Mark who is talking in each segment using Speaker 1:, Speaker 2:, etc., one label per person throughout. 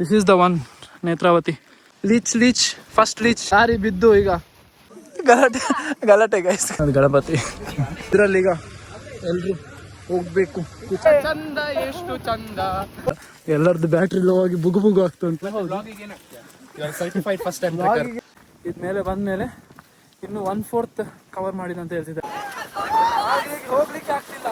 Speaker 1: This is the one Netravati. Leech first leech ಸಾರಿ ಬಿದ್ದು ಈಗ ಗಲಾಟೆ ಗೈಸ್. ಅದು ಗಣಪತಿ ಇದರಲ್ಲಿ ಈಗ ಎಲ್ರು ಹೋಗ್ಬೇಕು. ಚಂದ ಎಷ್ಟು ಚಂದ. ಎಲ್ಲರದ್ದು ಬ್ಯಾಟ್ರಿ ಲೋ ಆಗಿ ಬುಗು ಆಗ್ತಾ ಉಂಟು. ಇದ್ಮೇಲೆ ಬಂದ್ಮೇಲೆ ಇನ್ನು 1/4 ಕವರ್ ಮಾಡಿದ ಅಂತ ಹೇಳ್ತಿದ್ದೆ. ಹೋಗ್ಲಿಕ್ಕೆ ಆಗ್ತಿಲ್ಲ.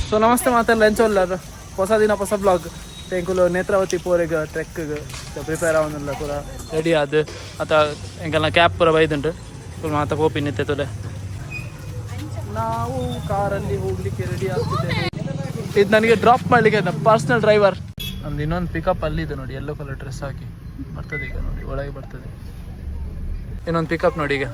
Speaker 1: ಸೊ ನಮಸ್ತೆ ಮಾತೆಲ್ಲ ಎಂಚೋಲ್ಲರು ಹೊಸ ದಿನ ಹೊಸ ಬ್ಲಾಗ್ ತೆಂಕುಲು ನೇತ್ರಾವತಿ ಪೋರೆಗೆ ಟ್ರೆಕ್ಗೆ ಪ್ರಿಪೇರ್ ಆವನ್ನೆಲ್ಲ ಪೂರ ರೆಡಿ ಆದ ಅಥವಾ ಎಂಕಲ್ನ ಕ್ಯಾಬ್ ಪೂರ ಬೈದುಂಟು ಫುಲ್ ಮಾತ ಹೋಪಿ ನಿಂತೈತದೆ. ನಾವು ಕಾರಲ್ಲಿ ಹೋಗ್ಲಿಕ್ಕೆ ರೆಡಿ ಆಗ್ತಿದ್ದೇವೆ. ಇದು ನನಗೆ ಡ್ರಾಪ್ ಮಾಡಲಿಕ್ಕೆ ಪರ್ಸನಲ್ ಡ್ರೈವರ್. ನಮ್ದು ಇನ್ನೊಂದು ಪಿಕಪ್ ಅಲ್ಲಿದೆ ನೋಡಿ, ಯೆಲ್ಲೋ ಕಲರ್ ಡ್ರೆಸ್ ಹಾಕಿ ಬರ್ತದೆ ಈಗ ನೋಡಿ, ಒಳಗೆ ಬರ್ತದೆ ಇನ್ನೊಂದು ಪಿಕಪ್ ನೋಡಿ ಈಗ.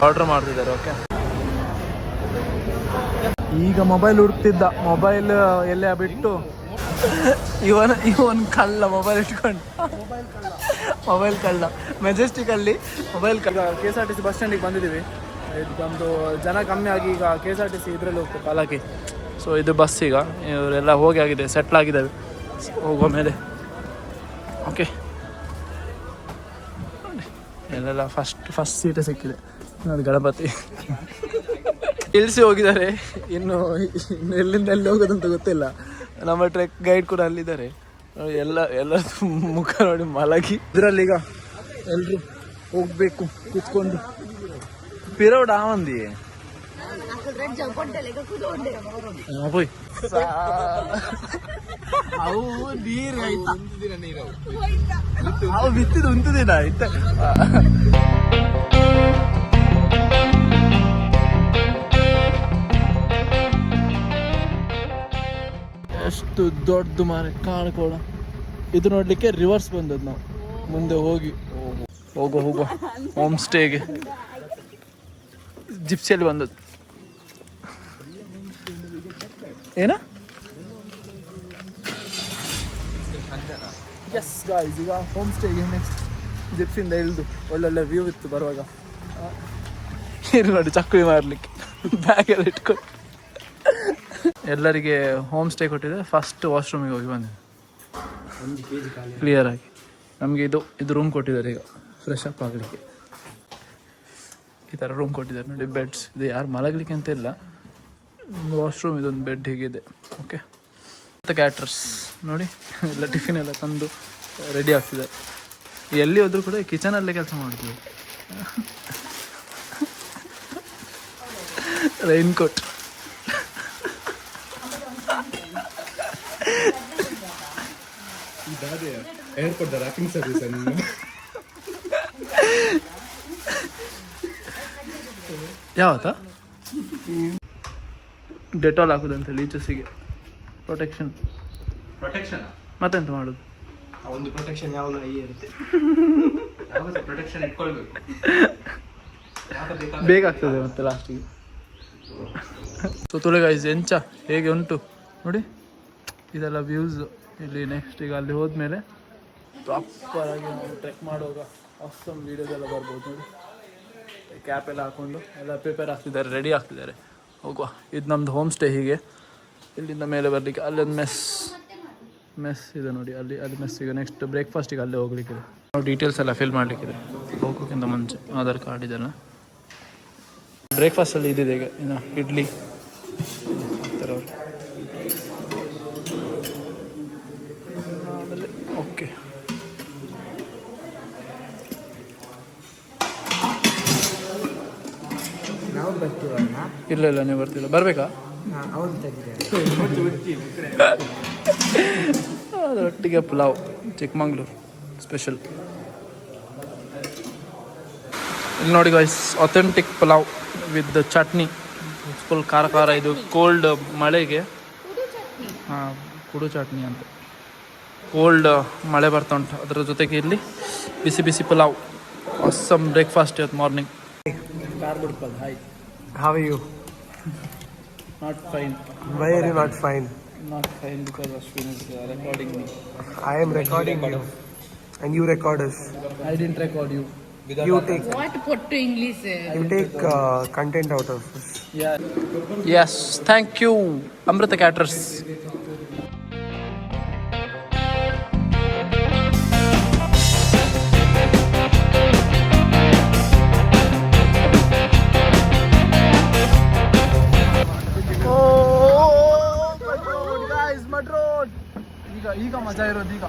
Speaker 1: ಆರ್ಡರ್ ಮಾಡ್ತಿದ್ದಾರೆ. ಓಕೆ, ಈಗ ಮೊಬೈಲ್ ಹುಡುಕ್ತಿದ್ದ, ಮೊಬೈಲ್ ಎಲ್ಲೇ ಬಿಟ್ಟು ಇವನ್ ಕಳ್ಳ ಮೊಬೈಲ್ ಇಟ್ಕೊಂಡು. ಮೊಬೈಲ್ ಕಳ್ಳ ಮೆಜೆಸ್ಟಿಕಲ್ಲಿ ಮೊಬೈಲ್ ಕಳ್ಳ. KSRTC ಬಸ್ ಸ್ಟ್ಯಾಂಡಿಗೆ ಬಂದಿದ್ದೀವಿ. ಇದೊಂದು ಜನ ಕಮ್ಮಿ ಆಗಿ ಈಗ KSRTC ಇದರಲ್ಲಿ ಹೋಗ್ತದೆ ಪಾಲಾಕಿ. ಸೊ ಇದು ಬಸ್ ಈಗ ಇವರೆಲ್ಲ ಹೋಗಿ ಆಗಿದೆ, ಸೆಟ್ಲ್ ಆಗಿದ್ದಾವೆ ಹೋಗೋ ಮೇಲೆ. ಓಕೆ, ಎಲ್ಲೆಲ್ಲ ಫಸ್ಟ್ ಸೀಟೇ ಸಿಕ್ಕಿದೆ. ಅದು ಗಣಪತಿ ಇಳಿಸಿ ಹೋಗಿದ್ದಾರೆ. ಇನ್ನು ಎಲ್ಲಿಂದ ಎಲ್ಲಿ ಹೋಗೋದಂತ ಗೊತ್ತಿಲ್ಲ. ನಮ್ಮ ಟ್ರೆಕ್ ಗೈಡ್ ಕೂಡ ಅಲ್ಲಿದ್ದಾರೆ. ಎಲ್ಲ ಮುಖ ನೋಡಿ ಮಲಗಿ. ಇದರಲ್ಲಿ ಈಗ ಎಲ್ರು ಹೋಗ್ಬೇಕು ಕೂತ್ಕೊಂಡು. ಪಿರೋಡ್ ಆವಂದಿ ಅವು ನೀರು ಆಯ್ತಾ, ಅವು ಬಿತ್ತಿದ ಒಂದು ದಿನ ಆಯ್ತಾ. ಎಷ್ಟು ದೊಡ್ಡ ಮಾರೆ ಕಾಣ್ಕೋಣ. ಇದು ನೋಡ್ಲಿಕ್ಕೆ ರಿವರ್ಸ್ ಬಂದದ್ದು ನಾವು. ಮುಂದೆ ಹೋಗೋ ಹೋಮ್ ಸ್ಟೇಗೆ ಜಿಪ್ಸಿಯಲ್ಲಿ ಬಂದದ್ದು. ಏನ ಎಸ್ ಗಾಯ್ಸ್, ಈಗ ಹೋಮ್ ಸ್ಟೇಗೆ ನೆಕ್ಸ್ಟ್ ಜಿಪ್ಸಿಂದ ಇಳಿದು ಒಳ್ಳೊಳ್ಳೆ ವ್ಯೂ ಇತ್ತು ಬರುವಾಗ. ನೀರು ನೋಡಿ ಚಕ್ಕುಳಿ ಮಾರಲಿಕ್ಕೆ ಬ್ಯಾಗೆಲ್ಲ ಇಟ್ಕೊಂಡು. ಎಲ್ಲರಿಗೆ ಹೋಮ್ ಸ್ಟೇ ಕೊಟ್ಟಿದೆ. ಫಸ್ಟ್ ವಾಶ್ರೂಮಿಗೆ ಹೋಗಿ ಬಂದಿದೆ ಕ್ಲಿಯರ್ ಆಗಿ. ನಮಗೆ ಇದು ರೂಮ್ ಕೊಟ್ಟಿದ್ದಾರೆ ಈಗ ಫ್ರೆಶ್ ಅಪ್ ಆಗಲಿಕ್ಕೆ. ಈ ಥರ ರೂಮ್ ಕೊಟ್ಟಿದ್ದಾರೆ ನೋಡಿ, ಬೆಡ್ಸ್ ಇದು. ಯಾರು ಮಲಗಲಿಕ್ಕೆ ಅಂತ ಇಲ್ಲ, ವಾಶ್ರೂಮ್ ಇದೊಂದು ಬೆಡ್ ಹೀಗಿದೆ. ಓಕೆ, ಮತ್ತು ಕ್ಯಾಟ್ರಸ್ ನೋಡಿ ಎಲ್ಲ ಟಿಫಿನ್ ಎಲ್ಲ ತಂದು ರೆಡಿ ಆಗ್ತಿದೆ. ಎಲ್ಲಿ ಹೋದರೂ ಕೂಡ ಕಿಚನಲ್ಲೇ ಕೆಲಸ ಮಾಡ್ತೀವಿ. ರೈನ್ಕೋಟ್
Speaker 2: ಏರ್ಪೋರ್ಟ್ ರ್ಯಾಪಿಂಗ್ ಸರ್ವಿಸ್
Speaker 1: ಯಾವತ್ತ ಡೆಟಾಲ್ ಹಾಕುದಂತೆ ಲೀಚಸ್ಸಿಗೆ ಪ್ರೊಟೆಕ್ಷನ್. ಮತ್ತೆಂತ ಮಾಡೋದು?
Speaker 2: ಒಂದು ಪ್ರೊಟೆಕ್ಷನ್ ಯಾವಾಗ ಇರುತ್ತೆ, ಪ್ರೊಟೆಕ್ಷನ್ ಇಟ್ಕೊಳ್ಬೇಕು.
Speaker 1: ಬೇಕಾಗ್ತದೆ ಮತ್ತೆ ಲಾಸ್ಟಿಗೆ. ಸೊ ತುಳೆಗಾಯ್ಸ್ ಎಂಚ ಹೇಗೆ ಉಂಟು ನೋಡಿ, ಇದೆಲ್ಲ ವ್ಯೂಸ್ ಇಲ್ಲಿ. ನೆಕ್ಸ್ಟ್ ಈಗ ಅಲ್ಲಿ ಹೋದ್ಮೇಲೆ ಪ್ರಾಪರಾಗಿ ನಾವು ಟ್ರೆಕ್ ಮಾಡುವಾಗ ಆಸಮ್ ವೀಡಿಯೋಸ್ ಎಲ್ಲ ಬರ್ಬೋದು ನೋಡಿ. ಕ್ಯಾಪ್ ಎಲ್ಲ ಹಾಕ್ಕೊಂಡು ಎಲ್ಲ ಪ್ರಿಪೇರ್ ಆಗ್ತಿದ್ದಾರೆ, ರೆಡಿ ಆಗ್ತಿದ್ದಾರೆ. ಹೋಗುವ. ಇದು ನಮ್ಮದು ಹೋಮ್ ಸ್ಟೇ. ಹೀಗೆ ಇಲ್ಲಿಂದ ಮೇಲೆ ಬರಲಿಕ್ಕೆ ಅಲ್ಲೊಂದು ಮೆಸ್ ಇದೆ ನೋಡಿ, ಅಲ್ಲಿ ಮೆಸ್ಸಿಗೆ ನೆಕ್ಸ್ಟ್ ಬ್ರೇಕ್ಫಾಸ್ಟಿಗೆ ಅಲ್ಲೇ ಹೋಗ್ಲಿಕ್ಕಿದೆ. ನಾವು ಡೀಟೇಲ್ಸ್ ಎಲ್ಲ ಫಿಲ್ ಮಾಡಲಿಕ್ಕಿದೆ ಹೋಗೋಕ್ಕಿಂತ ಮುಂಚೆ. ಆಧಾರ್ ಕಾರ್ಡ್ ಇದೆಲ್ಲ. ಬ್ರೇಕ್ಫಾಸ್ಟಲ್ಲಿ ಇದಿದೆ ಈಗ, ಇನ್ನು ಇಡ್ಲಿ ಹಾಕ್ತಾರೆ ಅವರು. ಆಮೇಲೆ ಓಕೆ,
Speaker 2: ನಾವು ಬರ್ತೀವ.
Speaker 1: ಇಲ್ಲ ನೀವು ಬರ್ತಿಲ್ಲ, ಬರಬೇಕಾ? ಅದರೊಟ್ಟಿಗೆ ಪುಲಾವ್, ಚಿಕ್ಕಮಂಗ್ಳೂರು ಸ್ಪೆಷಲ್. ಇಲ್ಲಿ ನೋಡಿ guys, authentic pulao with chutney, full ಖಾರ. ಇದು ಕೋಲ್ಡ್ ಮಳೆಗೆ ಕುಡು ಚಟ್ನಿ ಅಂತ. ಕೋಲ್ಡ್ ಮಳೆ ಬರ್ತಾ ಉಂಟು, ಅದರ ಜೊತೆಗೆ ಇಲ್ಲಿ ಬಿಸಿ ಪುಲಾವ್. ಆಸಮ್ ಬ್ರೇಕ್ಫಾಸ್ಟ್ ಇವತ್ತು morning. Hi,
Speaker 2: how are you?
Speaker 1: Not fine.
Speaker 2: Why are you not fine?
Speaker 1: Not fine because Ashwin is recording me.
Speaker 2: I am recording you and you record us.
Speaker 1: I didn't record you.
Speaker 2: You take
Speaker 3: What put to English?
Speaker 2: content out of this.
Speaker 1: Yes, thank you, Amrita Caters. ಈಗ ಮಜಾ ಇರೋದು ಈಗ.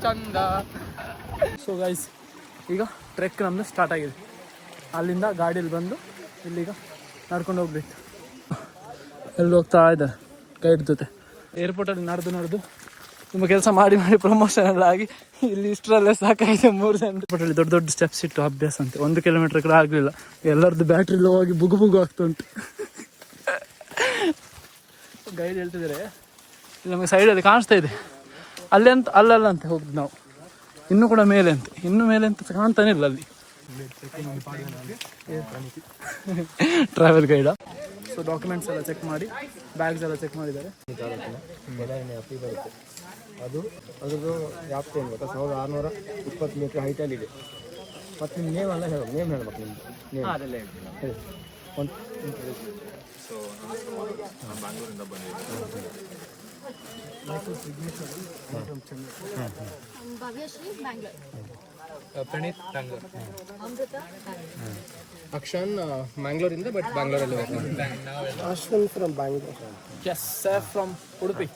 Speaker 1: ಚಂದ. So guys, ಈಗ trek ನಮ್ಮದು start ಆಗಿದೆ. ಅಲ್ಲಿಂದ ಗಾಡೀಲಿ ಬಂದು ಇಲ್ಲಿಗ ನಡ್ಕೊಂಡು ಹೋಗ್ಬೇಕು. ಎಲ್ಲಿ ಹೋಗ್ತಾ ಇದ್ದಾರೆ ಗೈಡ್ ಜೊತೆ. ಏರ್ಪೋರ್ಟಲ್ಲಿ ನಡೆದು ತುಂಬ ಕೆಲಸ ಮಾಡಿ ಪ್ರಮೋಷನ್ ಎಲ್ಲ ಆಗಿ ಇಲ್ಲಿ ಇಷ್ಟರಲ್ಲೇ ಸಾಕಾಗಿದೆ. 3 ಜನ ಏರ್ಪೋರ್ಟಲ್ಲಿ ದೊಡ್ಡ ದೊಡ್ಡ ಸ್ಟೆಪ್ಸ್ ಇಟ್ಟು ಅಭ್ಯಾಸ ಅಂತೆ. 1 ಕಿಲೋಮೀಟರ್ ಕೂಡ ಆಗಲಿಲ್ಲ. ಎಲ್ಲರದ್ದು ಬ್ಯಾಟ್ರಿ ಲೋ ಆಗಿ ಬುಗು ಆಗ್ತಾ ಉಂಟು. ಗೈಡ್ ಹೇಳ್ತಿದ್ದಾರೆ ಇಲ್ಲಿ ನಮಗೆ ಸೈಡಲ್ಲಿ ಕಾಣಿಸ್ತಾ ಇದೆ, ಅಲ್ಲಲ್ಲ ಅಂತ ಹೋಗುದು ನಾವು. ಇನ್ನೂ ಕೂಡ ಮೇಲೆ ಅಂತ, ಇನ್ನೂ ಮೇಲೆ ಅಂತ ಕಾಣ್ತಾನೆ ಇಲ್ಲ ಅಲ್ಲಿ. Travel guide. ಸೊ ಡಾಕ್ಯುಮೆಂಟ್ಸ್ ಎಲ್ಲ ಚೆಕ್ ಮಾಡಿ, ಬ್ಯಾಗ್ಸ್ ಎಲ್ಲ ಚೆಕ್ ಮಾಡಿದ್ದಾರೆ.
Speaker 2: ಅಪ್ಪಿ ಬರುತ್ತೆ ಅದು, ಅದ್ರದ್ದು ವ್ಯಾಪ್ತಿ ಏನು ಗೊತ್ತಾ, 1620 ಮೀಟ್ರ್ ಹೈಟಲ್ಲಿದೆ. ಮತ್ತು ನಿಮ್ಮ ನೇಮ್ ಎಲ್ಲ ಹೇಳೋ, ನೇಮ್ ಹೇಳ್ಬೇಕು ನಿಮ್ಮದು ನೇಮ್. ಅದೆಲ್ಲ ಹೇಳಿ ಒಂದು. ಸೊ ಬ್ಯಾಂಗ್ಳೂರಿಂದ ಬಂದಿದ್ದೀವಿ. ಪ್ರಣೀತ್ ಬ್ಯಾಂಗ್ಳೂರ್, ಅಕ್ಷನ್ ಮ್ಯಾಂಗ್ಳೂರಿಂದ, ಬಟ್ ಬ್ಯಾಂಗ್ಳೂರಲ್ಲಿ Ashwin from Bangalore.
Speaker 1: Yes sir, from Udupi.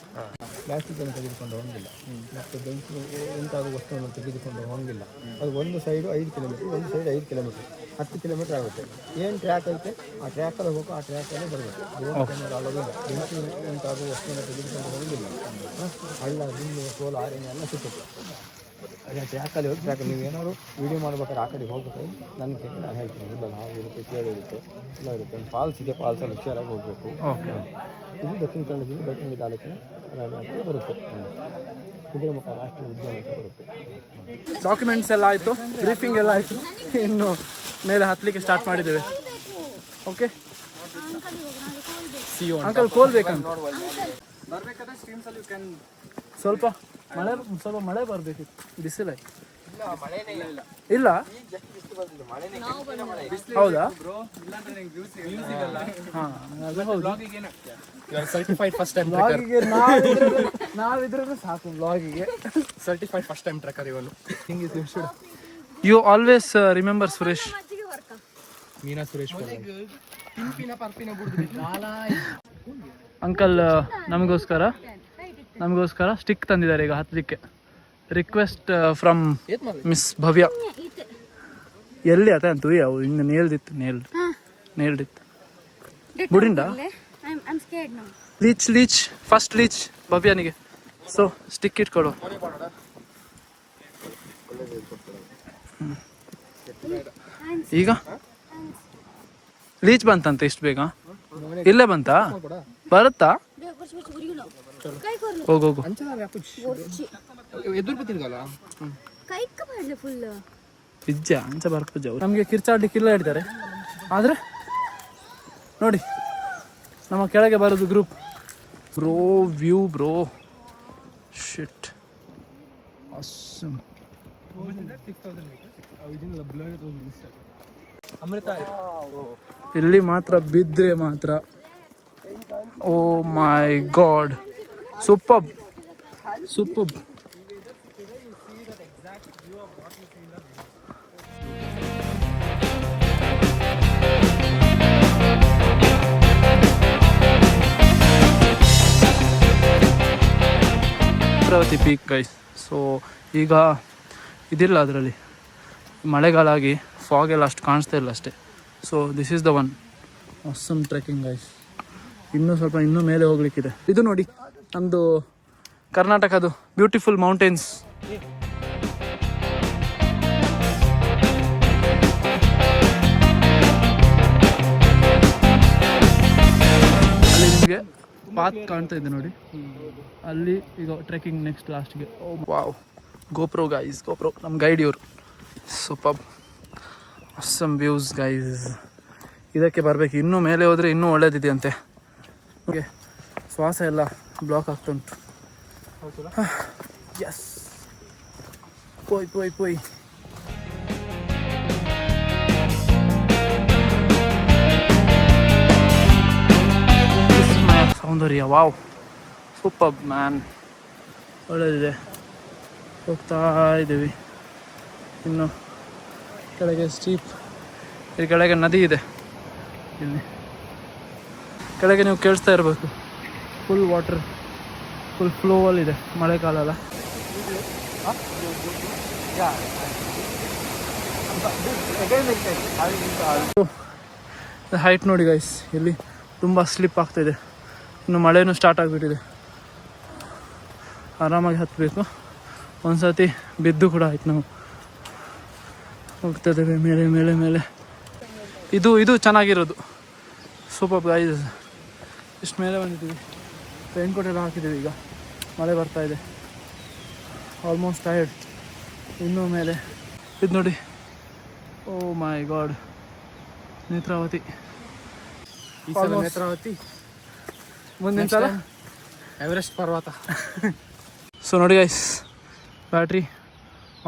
Speaker 2: ಪ್ಲಾಸ್ಟಿಕ್ಕನ್ನು ತೆಗೆದುಕೊಂಡು ಹೋಗಿಲ್ಲ, ಮತ್ತು ಬೆಂಕಿ ಉಂಟಾಗುವ ವಸ್ತುವನ್ನು ತೆಗೆದುಕೊಂಡು ಹೋಗಿಲ್ಲ. ಅದು ಒಂದು ಸೈಡು 5 ಕಿಲೋಮೀಟ್ರ್, ಒಂದು ಸೈಡ್ 5 ಕಿಲೋಮೀಟ್ರ್, 10 ಕಿಲೋಮೀಟ್ರ್ ಆಗುತ್ತೆ. ಏನು ಟ್ರ್ಯಾಕ್ ಐತೆ ಆ ಟ್ರ್ಯಾಕಲ್ಲಿ ಹೋಗೋ, ಆ ಟ್ರ್ಯಾಕಲ್ಲೇ ಬರಬೇಕು. ಅಲ್ಲೋದಿಲ್ಲ, ಬೆಂಕಿ ಉಂಟಾಗುವ ವಸ್ತುವನ್ನು ತೆಗೆದುಕೊಂಡು ಹೋಗಿಲ್ಲ. ಹಳ್ಳ, ದಿಂಡು, ಸೋಲು, ಆರೆಂಜ್ ಎಲ್ಲ ಸಿಕ್ಕುತ್ತೆ. ಅದೇ ಟ್ರ್ಯಾಕಲ್ಲಿ ಹೋಗಿ, ಟ್ರ್ಯಾಕ್ ನೀವು ಏನಾದ್ರು ವೀಡಿಯೋ ಮಾಡ್ಬೇಕಾದ್ರೆ ಆ ಕಡೆ ಹೋಗ್ಬೇಕಾದ್ರೆ ನನ್ನ ಕೇಳಿ ನಾನು ಹೇಳ್ತೀನಿ. ಇಲ್ಲ ನಾವು ಇರುತ್ತೆ, ಕೇಳಿ ಇರುತ್ತೆ, ಎಲ್ಲ ಇರುತ್ತೆ. ಒಂದು ಫಾಲ್ಸ್ ಇದೆ, ಫಾಲ್ಸಲ್ಲಿ ಹುಷಾರಾಗಿ ಹೋಗಬೇಕು. ಇದು ದಕ್ಷಿಣ ಕನ್ನಡ ಜಿಲ್ಲೆ ಬೆಳ್ತಂಗಡಿ ತಾಲೂಕಿನ ಬರುತ್ತೆ. ಕುದುರೆಮುಖ ರಾಷ್ಟ್ರೀಯ ಉದ್ಯಾನಕ್ಕೆ ಬರುತ್ತೆ.
Speaker 1: ಡಾಕ್ಯುಮೆಂಟ್ಸ್ ಎಲ್ಲ ಆಯಿತು, ಬ್ರೀಫಿಂಗ್ ಎಲ್ಲ ಆಯಿತು. ಇನ್ನು ಮೇಲೆ ಹತ್ತಲಿಕ್ಕೆ ಸ್ಟಾರ್ಟ್ ಮಾಡಿದ್ದೇವೆ. ಓಕೆ, ಅಂಕಲ್ ಕೋಲ್ ಬೇಕಂತ ಸ್ವಲ್ಪ ಮಳೆ ಬರಬೇಕಿತ್ತು. ಬಿಸಿಲ ಇಲ್ಲ, ಹೌದಾ? ನಾವಿದ್ರೂ ಸಾಕು ಬ್ಲಾಗಿಗೆ.
Speaker 2: ಸರ್ಟಿಫೈಡ್ ಫಸ್ಟ್ ಟೈಮ್ ಟ್ರೆಕ್ಕರ್ ಇವನು.
Speaker 1: You always remember Suresh.
Speaker 2: Meena Suresh
Speaker 1: uncle ನಮಗೋಸ್ಕರ ಸ್ಟಿಕ್ ತಂದಿದ್ದಾರೆ ಈಗ ಹತ್ತಲಿಕ್ಕೆ. Request from miss Bhavya. ಎಲ್ಲಿ ಆತ ಅಂತೂ ಅವು ಹಿಂಗೆ ನೇಲ್ದಿತ್ತು ಬುಡಿಂಡ ಲೀಚ್ ಫಸ್ಟ್ ಲೀಚ್ ಭವ್ಯನಿಗೆ. ಸೊ ಸ್ಟಿಕ್ ಇಟ್ಕೊಡು. ಈಗ ಲೀಚ್ ಬಂತಂತ ಇಷ್ಟು ಬೇಗ? ಇಲ್ಲೇ ಬಂತಾ? ಬರುತ್ತಾ? ಹೋಗು. ನಿಜ ಅಂಚ ಬರ್ಪುಜ. ನಮಗೆ ಕಿರ್ಚಾಡ್ಲಿಕ್ಕಿಲ್ಲ ಹೇಳ್ತಾರೆ, ಆದರೆ ನೋಡಿ ನಮ್ಮ ಕೆಳಗೆ ಬರೋದು group. Bro view bro, shit awesome. ಇಲ್ಲಿ ಮಾತ್ರ ಬಿದ್ರೆ ಮಾತ್ರ oh my God, super. Netravati peak guys. So ಈಗ ಇದಿಲ್ಲ ಅದರಲ್ಲಿ, ಮಳೆಗಾಲ ಆಗಿ ಫಾಗ್ ಎಲ್ಲ ಅಷ್ಟು ಕಾಣಿಸ್ತಾ ಇಲ್ಲ ಅಷ್ಟೇ. So this is the one awesome trekking guys. ಇನ್ನೂ ಮೇಲೆ ಹೋಗ್ಲಿಕ್ಕಿದೆ. ಇದು ನೋಡಿ ನಮ್ಮದು ಕರ್ನಾಟಕದು ಬ್ಯೂಟಿಫುಲ್ ಮೌಂಟೇನ್ಸ್. ಅಲ್ಲಿ ನಿಮಗೆ ಪಾತ್ ಕಾಣ್ತಾ ಇದೆ ನೋಡಿ, ಅಲ್ಲಿ ಈಗ ಟ್ರೆಕ್ಕಿಂಗ್ ನೆಕ್ಸ್ಟ್ ಲಾಸ್ಟ್ಗೆ. Oh wow, GoPro guys, GoPro ನಮ್ಮ ಗೈಡ್ ಇವರು. Super awesome views guys. ಇದಕ್ಕೆ ಬರಬೇಕು, ಇನ್ನೂ ಮೇಲೆ ಹೋದರೆ ಇನ್ನೂ ಒಳ್ಳೇದಿದೆಯಂತೆ. ಹಾಗೆ ಶ್ವಾಸ ಎಲ್ಲ ಬ್ಲಾಕ್ ಆಗ್ತುಂಟು. ಎಸ್, ಪೋಯ್ ಪೋಯ್ ಪೋಯ್. ಸೌಂದರ್ಯ, ವಾವ್, ಸೂಪರ್ ಮ್ಯಾನ್, ಒಳ್ಳೆದಿದೆ. ಹೋಗ್ತಾ ಇದ್ದೀವಿ ಇನ್ನು ಕೆಳಗೆ. ಸ್ಟೀಪ್, ಇಲ್ಲಿ ಕೆಳಗೆ ನದಿ ಇದೆ, ಇಲ್ಲಿ ಕೆಳಗೆ ನೀವು ಕೇಳಿಸ್ತಾ ಇರಬೇಕು. ಫುಲ್ ವಾಟರ್, ಫುಲ್ ಫ್ಲೋವಲ್ಲಿದೆ, ಮಳೆಗಾಲ ಅಲ್ಲ. ಹೈಟ್ ನೋಡಿ ಗೈಸ್, ಇಲ್ಲಿ ತುಂಬ ಸ್ಲಿಪ್ ಆಗ್ತಾಯಿದೆ. ಇನ್ನು ಮಳೆನೂ ಸ್ಟಾರ್ಟ್ ಆಗಿಬಿಟ್ಟಿದೆ. ಆರಾಮಾಗಿ ಹತ್ತಬೇಕು. ಒಂದು ಸರ್ತಿ ಬಿದ್ದು ಕೂಡ ಆಯ್ತು. ನಾವು ಹೋಗ್ತಾ ಇದ್ದೇವೆ ಮೇಲೆ ಮೇಲೆ ಮೇಲೆ. ಇದು ಚೆನ್ನಾಗಿರೋದು. ಸೂಪರ್ ಗೈಸ್, ಇಷ್ಟು ಮೇಲೆ ಬಂದಿದ್ದೀವಿ. ರೈನ್ ಕೋಟ್ ಎಲ್ಲ ಹಾಕಿದ್ದೀವಿ. ಈಗ ಮಳೆ ಬರ್ತಾ ಇದೆ. Almost tired. ಇನ್ನೂ ಮೇಲೆ ಇದು ನೋಡಿ. ಓ ಮೈ ಗಾಡ್, ನೇತ್ರಾವತಿ.
Speaker 2: ನೇತ್ರಾವತಿ
Speaker 1: ಮುಂದಿನ ಸಲ
Speaker 2: ಎವರೆಸ್ಟ್ ಪರ್ವತ.
Speaker 1: ಸೊ ನೋಡಿ guys, battery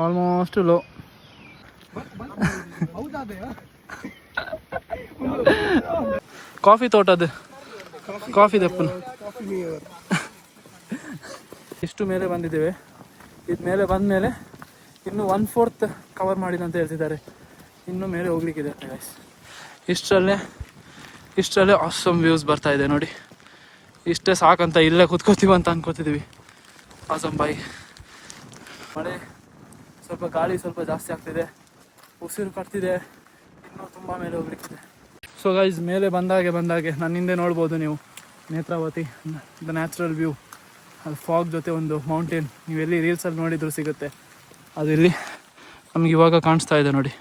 Speaker 1: almost low. Coffee ತೋಟದ್ದು, ಕಾಫಿ ದಪ್ಪನ. ಇಷ್ಟು ಮೇಲೆ ಬಂದಿದ್ದೇವೆ. ಇದು ಮೇಲೆ ಬಂದ ಮೇಲೆ ಇನ್ನು 1/4 ಕವರ್ ಮಾಡಿದ ಅಂತ ಹೇಳ್ತಿದ್ದಾರೆ. ಇನ್ನೂ ಮೇಲೆ ಹೋಗ್ಲಿಕ್ಕಿದೆ ಗೈಸ್. ಇಷ್ಟರಲ್ಲೇ ಆಸಮ್ ವ್ಯೂಸ್ ಬರ್ತಾ ಇದೆ ನೋಡಿ. ಇಷ್ಟೇ ಸಾಕಂತ ಇಲ್ಲೇ ಕೂತ್ಕೋತೀವಿ ಅಂತ ಅನ್ಕೋತಿದ್ದೀವಿ. ಆಸಮ್ ಬಾಯ್. ಮಳೆ ಸ್ವಲ್ಪ, ಗಾಳಿ ಸ್ವಲ್ಪ ಜಾಸ್ತಿ ಆಗ್ತಿದೆ, ಉಸಿರು ಕಟ್ತಿದೆ. ಇನ್ನೂ ತುಂಬ ಮೇಲೆ ಹೋಗ್ಲಿಕ್ಕಿದೆ. ಸೊ ಗೈಸ್, ಮೇಲೆ ಬಂದಾಗೆ ನನ್ನ ಹಿಂದೆ ನೋಡ್ಬೋದು ನೀವು ನೇತ್ರಾವತಿ, ದ ನ್ಯಾಚುರಲ್ ವ್ಯೂ. ಅದು ಫಾಗ್ ಜೊತೆ ಒಂದು ಮೌಂಟೇನ್. ನೀವು ಎಲ್ಲಿ ರೀಲ್ಸಲ್ಲಿ ನೋಡಿದ್ರು ಸಿಗುತ್ತೆ. ಅದು ಇಲ್ಲಿ ನಮ್ಗೆ ಇವಾಗ ಕಾಣಿಸ್ತಾ ಇದೆ ನೋಡಿ.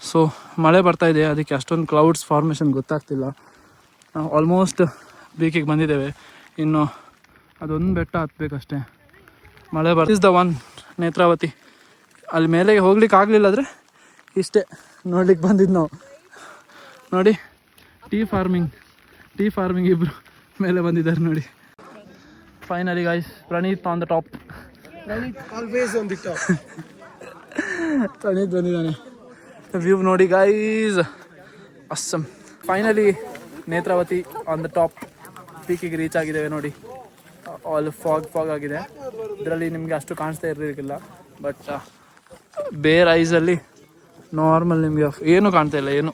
Speaker 1: ಸೊ ಮಳೆ ಬರ್ತಾ ಇದೆ, ಅದಕ್ಕೆ ಅಷ್ಟೊಂದು ಕ್ಲೌಡ್ಸ್ ಫಾರ್ಮೇಷನ್ ಗೊತ್ತಾಗ್ತಿಲ್ಲ. ನಾವು ಆಲ್ಮೋಸ್ಟ್ ಪೀಕಿಗೆ ಬಂದಿದ್ದೇವೆ. ಇನ್ನು ಅದೊಂದು ಬೆಟ್ಟ ಹತ್ತಬೇಕಷ್ಟೇ. ಮಳೆ ಇಸ್ ದ ಒನ್ ನೇತ್ರಾವತಿ. ಅಲ್ಲಿ ಮೇಲೆ ಹೋಗ್ಲಿಕ್ಕೆ ಆಗಲಿಲ್ಲ ಆದರೆ ಇಷ್ಟೇ ನೋಡ್ಲಿಕ್ಕೆ ಬಂದಿದ್ದು ನಾವು. ನೋಡಿ, ಟೀ ಫಾರ್ಮಿಂಗ್ ಇಬ್ಬರು ಮೇಲೆ ಬಂದಿದ್ದಾರೆ ನೋಡಿ. Finally guys, Praneeth on the top.
Speaker 2: Always on the top.
Speaker 1: Praneeth ಬಂದಿದ್ದಾನೆ. ವ್ಯೂ ನೋಡಿ guys, awesome. Finally Netravati on the top, ಪೀಕಿಗೆ ರೀಚ್ ಆಗಿದ್ದೇವೆ ನೋಡಿ. ಆಲ್ ಫಾಗ್ ಆಗಿದೆ. ಇದರಲ್ಲಿ ನಿಮಗೆ ಅಷ್ಟು ಕಾಣಿಸ್ತಾ ಇರಲಿಕ್ಕಿಲ್ಲ, ಬಟ್ ಬೇರ್ ಐಸಲ್ಲಿ ನಾರ್ಮಲ್ ನಿಮಗೆ ಏನೂ ಕಾಣ್ತಾ ಇಲ್ಲ. ಏನು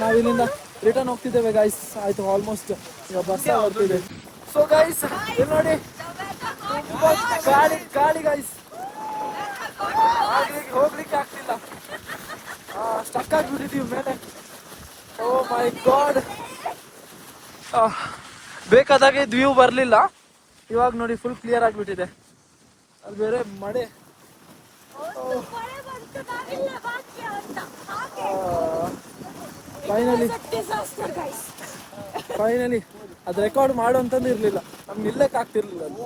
Speaker 1: ನಾವಿಲ್ಲಿಂದ ರಿಟರ್ನ್ ಹೋಗ್ತಿದ್ದೇವೆ ಗೈಸ್. ಆಯ್ತು, ಆಲ್ಮೋಸ್ಟ್ ಈಗ ಬಸ್ ಬರ್ತಿದೆ. ಸೊ ಗೈಸ್, ಇಲ್ಲಿ ನೋಡಿ, ಗಾಳಿ ಗೈಸ್, ಹೋಗ್ಲಿಕ್ಕೆ ಆಗ್ತಿಲ್ಲ. ಸ್ಟಕ್ ಆಗಿಬಿಟ್ಟಿದ್ದೀವಿ ಮೇಲೆ. ಓ ಮೈ ಗಾಡ್, ಬೇಕಾದಾಗೆ ವ್ಯೂ ಬರಲಿಲ್ಲ. ಇವಾಗ ನೋಡಿ ಫುಲ್ ಕ್ಲಿಯರ್ ಆಗಿಬಿಟ್ಟಿದೆ. ಅದು ಬೇರೆ ಮಳೆ. ಫೈನಲಿ ಅದು ರೆಕಾರ್ಡ್ ಮಾಡು ಅಂತಂದು ಇರಲಿಲ್ಲ, ನಮ್ಗೆ ನಿಲ್ಲಕ್ಕೆ ಆಗ್ತಿರ್ಲಿಲ್ಲ ಅದು.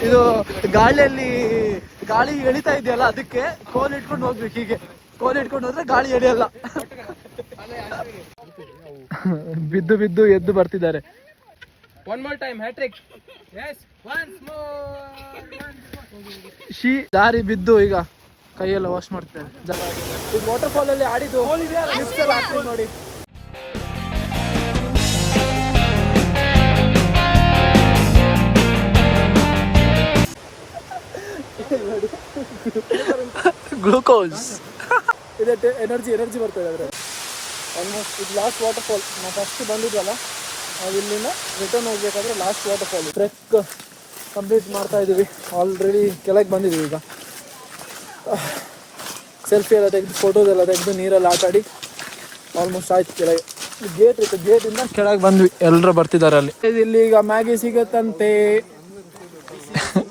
Speaker 1: ಇದು ಗಾಳಿ ಎಳಿತಾ ಇದೆಯಲ್ಲ, ಅದಕ್ಕೆ ಕೋಲ್ ಇಟ್ಕೊಂಡು ಹೋಗ್ಬೇಕು. ಹೀಗೆ ಕೋಲ್ ಇಟ್ಕೊಂಡು ಹೋದ್ರೆ ಗಾಳಿ ಎಳಿಯಲ್ಲ. ಬಿದ್ದು ಎದ್ದು ಬರ್ತಿದ್ದಾರೆ.
Speaker 3: One more time, hat trick. Yes, once more.
Speaker 1: ದಾರಿ ಬಿದ್ದು ಈಗ ಕೈಯೆಲ್ಲ ವಾಶ್ ಮಾಡ್ತಾರೆ. ಈಗ ವಾಟರ್ ಫಾಲ್ ಅಲ್ಲಿ ಆಡಿದ್ದು ನೋಡಿ. ಗ್ಲೂಕೋಸ್ ಇದೆ, ಎನರ್ಜಿ ಬರ್ತದೆ ಅದ್ರ. ಆಲ್ಮೋಸ್ಟ್ ಇದು ಲಾಸ್ಟ್ ವಾಟರ್ ಫಾಲ್. ನಾವು ಫಸ್ಟ್ ಬಂದಿದ್ವಲ್ಲ, ನಾವು ಇಲ್ಲಿಂದ ರಿಟರ್ನ್ ಹೋಗ್ಬೇಕಾದ್ರೆ last water fall. Trek complete ಮಾಡ್ತಾ ಇದ್ದೀವಿ. ಆಲ್ರೆಡಿ ಕೆಳಗೆ ಬಂದಿದ್ದೀವಿ. ಈಗ ಸೆಲ್ಫಿ ಎಲ್ಲ ತೆಗೆದು, ಫೋಟೋಸ್ ಎಲ್ಲ ತೆಗೆದು, ನೀರಲ್ಲಿ ಆಟಾಡಿ ಆಲ್ಮೋಸ್ಟ್ ಆಯ್ತು. ಕೆಳಗೆ ಗೇಟ್ ಇತ್ತು, ಗೇಟಿಂದ ಕೆಳಗೆ ಬಂದ್ವಿ. ಎಲ್ಲರೂ ಬರ್ತಿದ್ದಾರೆ ಅಲ್ಲಿ. ಇಲ್ಲಿ ಈಗ ಮ್ಯಾಗಿ ಸಿಗತ್ತಂತೆ,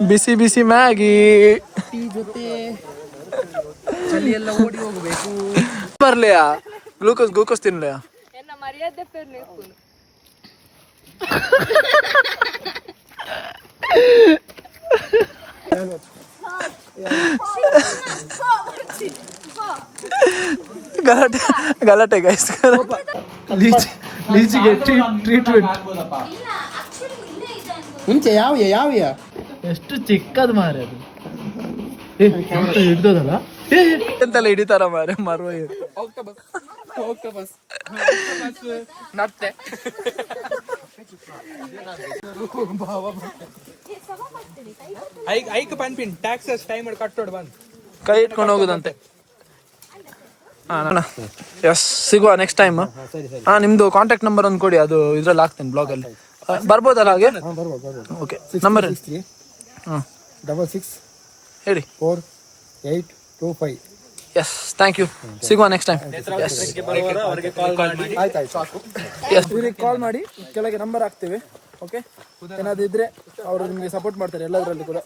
Speaker 1: ಬಿಸಿ ಬಿಸಿ ಮ್ಯಾಗಿ
Speaker 3: ಜೊತೆ ಚಳಿ ಎಲ್ಲ ಓಡಿ ಹೋಗಬೇಕು.
Speaker 1: ಬರ್ಲಿಯಾ ಗ್ಲೂಕೋಸ್ ತಿನ್ಲಿಯಾ?
Speaker 4: ಮರ್ಯಾದೆ ಪೇರ್ ನೇಪುನು
Speaker 1: ಗಲಾಟೆ ಗೈಸ್. ಲೀಚಿಗೆ ಟ್ರೀಟ್ಮೆಂಟ್
Speaker 3: ಮುಂಚೆ ಯಾವ
Speaker 1: ಎಷ್ಟು ಚಿಕ್ಕದು ಮಾರೆ ಅದು. ಹಿಡ್ದದಲ್ಲ ಎಂತೆಲ್ಲ ಹಿಡಿತಾರ ಮಾರೆ ಮರುವ.
Speaker 3: ನತ್ತೆ ಐಕ್ ಪನ್ಪಿನ್ ಟ್ಯಾಕ್ಸಸ್ ಟೈಮ್ ಕಟ್ಟೋಡು ಬಂದು
Speaker 1: ಕೈ ಇಟ್ಕೊಂಡು ಹೋಗುದಂತೆ. ಎಸ್, ಸಿಗುವ ನೆಕ್ಸ್ಟ್ ಟೈಮ್. ನಿಮ್ದು ಕಾಂಟ್ಯಾಕ್ಟ್ ನಂಬರ್ ಒಂದು ಕೊಡಿ, ಅದು ಇದ್ರಲ್ಲಿ ಹಾಕ್ತೇನೆ ಬ್ಲಾಗಲ್ಲಿ. ಬರ್ಬೋದಲ್ಲ ಹಾಗೆ? ಓಕೆ, ನಂಬರ್
Speaker 2: 66
Speaker 1: ಹೇಳಿ.
Speaker 2: 4825.
Speaker 1: Yes, thank you. ಸಿಗುವ ನೆಕ್ಸ್ಟ್ ಟೈಮ್. ಇವ್ರಿಗೆ ಕಾಲ್ ಮಾಡಿ, ಕೆಳಗೆ ನಂಬರ್ ಹಾಕ್ತೇವೆ. ಓಕೆ, ಏನಾದ್ರು ಇದ್ರೆ ಅವರು ನಿಮಗೆ ಸಪೋರ್ಟ್ ಮಾಡ್ತಾರೆ ಎಲ್ಲದರಲ್ಲಿ ಕೂಡ.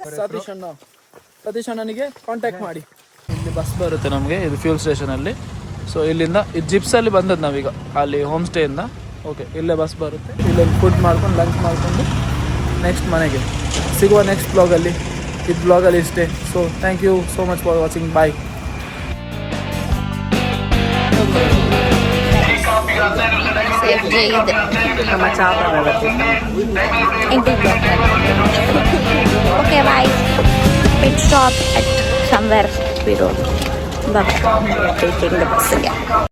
Speaker 1: ಸತೀಶ್ ಅಣ್ಣನಿಗೆ ಕಾಂಟ್ಯಾಕ್ಟ್ ಮಾಡಿ. ಇಲ್ಲಿ ಬಸ್ ಬರುತ್ತೆ ನಮಗೆ, ಇದು ಫ್ಯೂಲ್ ಸ್ಟೇಷನಲ್ಲಿ. ಸೊ ಇಲ್ಲಿಂದ ಇದು ಜಿಪ್ಸಲ್ಲಿ ಬಂದದ್ದು ನಾವೀಗ, ಅಲ್ಲಿ ಹೋಮ್ ಸ್ಟೇಯಿಂದ. ಓಕೆ, ಇಲ್ಲೇ ಬಸ್ ಬರುತ್ತೆ. ಇಲ್ಲೊಂದು ಫುಡ್ ಮಾಡ್ಕೊಂಡು, ಲಂಚ್ ಮಾಡ್ಕೊಂಡು ನೆಕ್ಸ್ಟ್ ಮನೆಗೆ. ಸಿಗುವ ನೆಕ್ಸ್ಟ್ ಬ್ಲಾಗಲ್ಲಿ. ಇದು ಬ್ಲಾಗಲ್ಲಿ ಇಷ್ಟೇ. So thank you so much for watching. Bye.
Speaker 4: Safe Zaid ನಮ್ಮ ಚಾಪರ್ okay bye. Pit stop at somewhere we don't. But we are taking the bus again.